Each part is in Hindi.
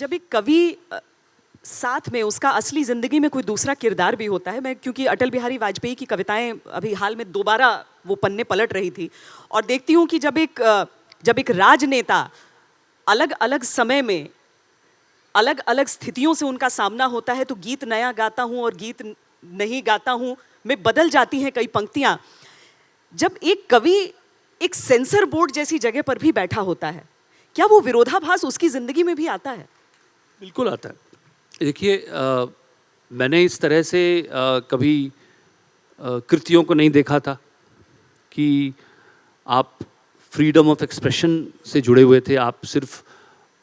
जब एक कवि साथ में उसका असली जिंदगी में कोई दूसरा किरदार भी होता है, मैं क्योंकि अटल बिहारी वाजपेयी की कविताएं अभी हाल में दोबारा वो पन्ने पलट रही थी और देखती हूँ कि जब एक राजनेता अलग अलग समय में अलग अलग स्थितियों से उनका सामना होता है तो गीत नया गाता हूँ और गीत नहीं गाता हूँ में बदल जाती हैं कई पंक्तियाँ। जब एक कवि एक सेंसर बोर्ड जैसी जगह पर भी बैठा होता है, क्या वो विरोधाभास उसकी जिंदगी में भी आता है? बिल्कुल आता है। देखिए, मैंने इस तरह से कभी कृतियों को नहीं देखा था कि आप फ्रीडम ऑफ एक्सप्रेशन से जुड़े हुए थे, आप सिर्फ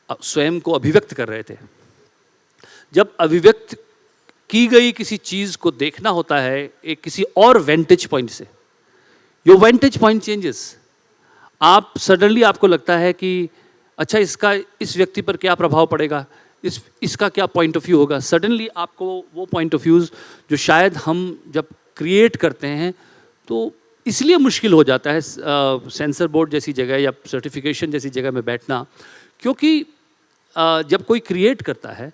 स्वयं को अभिव्यक्त कर रहे थे। जब अभिव्यक्त की गई किसी चीज़ को देखना होता है एक किसी और वेंटेज पॉइंट से, योर वेंटेज पॉइंट चेंजेस। आप सडनली आपको लगता है कि अच्छा, इसका इस व्यक्ति पर क्या प्रभाव पड़ेगा, इसका क्या पॉइंट ऑफ व्यू होगा। सडनली आपको वो पॉइंट ऑफ व्यूज़ जो शायद हम जब क्रिएट करते हैं तो इसलिए मुश्किल हो जाता है सेंसर बोर्ड जैसी जगह या सर्टिफिकेशन जैसी जगह में बैठना, क्योंकि जब कोई क्रिएट करता है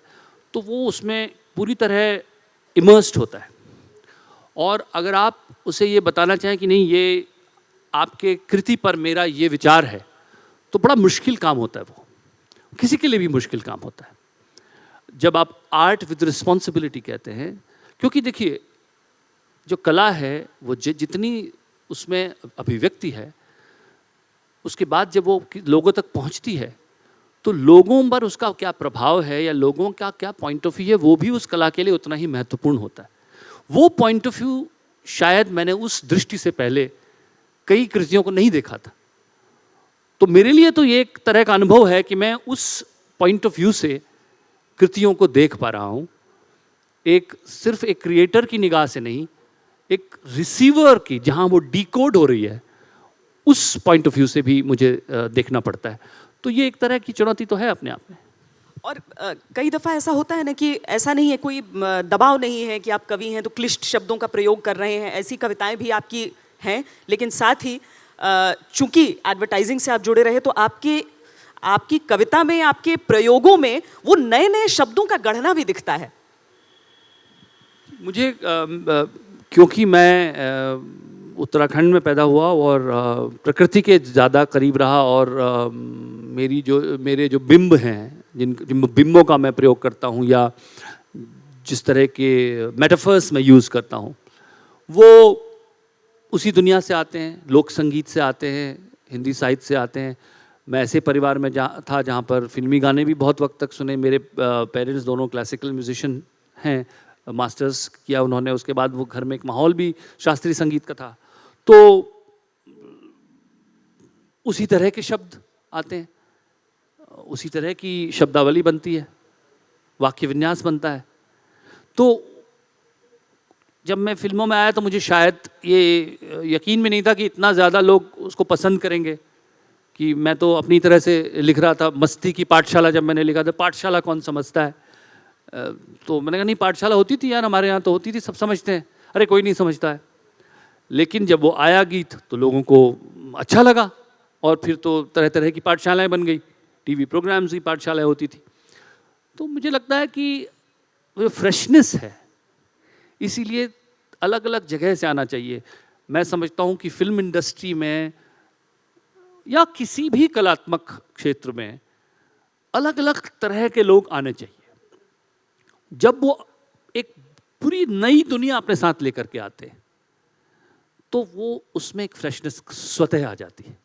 तो वो उसमें पूरी तरह इमर्स्ड होता है। और अगर आप उसे ये बताना चाहें कि नहीं, ये आपके कृति पर मेरा ये विचार है, तो बड़ा मुश्किल काम होता है। वो किसी के लिए भी मुश्किल काम होता है जब आप आर्ट विद रिस्पॉन्सिबिलिटी कहते हैं। क्योंकि देखिए, जो कला है वो जितनी उसमें अभिव्यक्ति है, उसके बाद जब वो लोगों तक पहुंचती है तो लोगों पर उसका क्या प्रभाव है या लोगों का क्या पॉइंट ऑफ व्यू है, वो भी उस कला के लिए उतना ही महत्वपूर्ण होता है। वो पॉइंट ऑफ व्यू शायद मैंने उस दृष्टि से पहले कई कृतियों को नहीं देखा था। तो मेरे लिए तो ये एक तरह का अनुभव है कि मैं उस पॉइंट ऑफ व्यू से कृतियों को देख पा रहा हूँ, सिर्फ एक क्रिएटर की निगाह से नहीं, एक रिसीवर की, जहाँ वो डिकोड हो रही है, उस पॉइंट ऑफ व्यू से भी मुझे देखना पड़ता है। तो ये एक तरह की चुनौती तो है अपने आप में। और कई दफ़ा ऐसा होता है ना कि ऐसा नहीं है, कोई दबाव नहीं है कि आप कवि हैं तो क्लिष्ट शब्दों का प्रयोग कर रहे हैं, ऐसी कविताएं भी आपकी हैं, लेकिन साथ ही चूंकि एडवर्टाइजिंग से आप जुड़े रहे तो आपकी कविता में, आपके प्रयोगों में वो नए नए शब्दों का गढ़ना भी दिखता है। मुझे क्योंकि मैं उत्तराखंड में पैदा हुआ और प्रकृति के ज़्यादा करीब रहा और मेरे जो बिंब हैं, जिन बिंबों का मैं प्रयोग करता हूँ या जिस तरह के मेटाफर्स मैं यूज़ करता हूँ, वो उसी दुनिया से आते हैं, लोक संगीत से आते हैं, हिंदी साहित्य से आते हैं। मैं ऐसे परिवार में था जहाँ पर फिल्मी गाने भी बहुत वक्त तक सुने। मेरे पेरेंट्स दोनों क्लासिकल म्यूजिशियन हैं, मास्टर्स किया उन्होंने, उसके बाद वो घर में एक माहौल भी शास्त्रीय संगीत का था। तो उसी तरह के शब्द आते हैं, उसी तरह की शब्दावली बनती है, वाक्य विन्यास बनता है। तो जब मैं फिल्मों में आया तो मुझे शायद ये यकीन भी नहीं था कि इतना ज़्यादा लोग उसको पसंद करेंगे। कि मैं तो अपनी तरह से लिख रहा था, मस्ती की पाठशाला जब मैंने लिखा था, पाठशाला कौन समझता है, तो मैंने कहा नहीं, पाठशाला होती थी यार, हमारे यहाँ तो होती थी, सब समझते हैं। अरे कोई नहीं समझता है। लेकिन जब वो आया गीत तो लोगों को अच्छा लगा और फिर तो तरह तरह की पाठशालाएं बन गई, टीवी प्रोग्राम्स की पाठशालाएं होती थी। तो मुझे लगता है कि वो फ्रेशनेस है, इसीलिए अलग अलग जगह से आना चाहिए। मैं समझता हूँ कि फिल्म इंडस्ट्री में या किसी भी कलात्मक क्षेत्र में अलग अलग तरह के लोग आने चाहिए। जब वो एक पूरी नई दुनिया अपने साथ लेकर के आते हैं तो वो उसमें एक फ्रेशनेस स्वतः आ जाती है।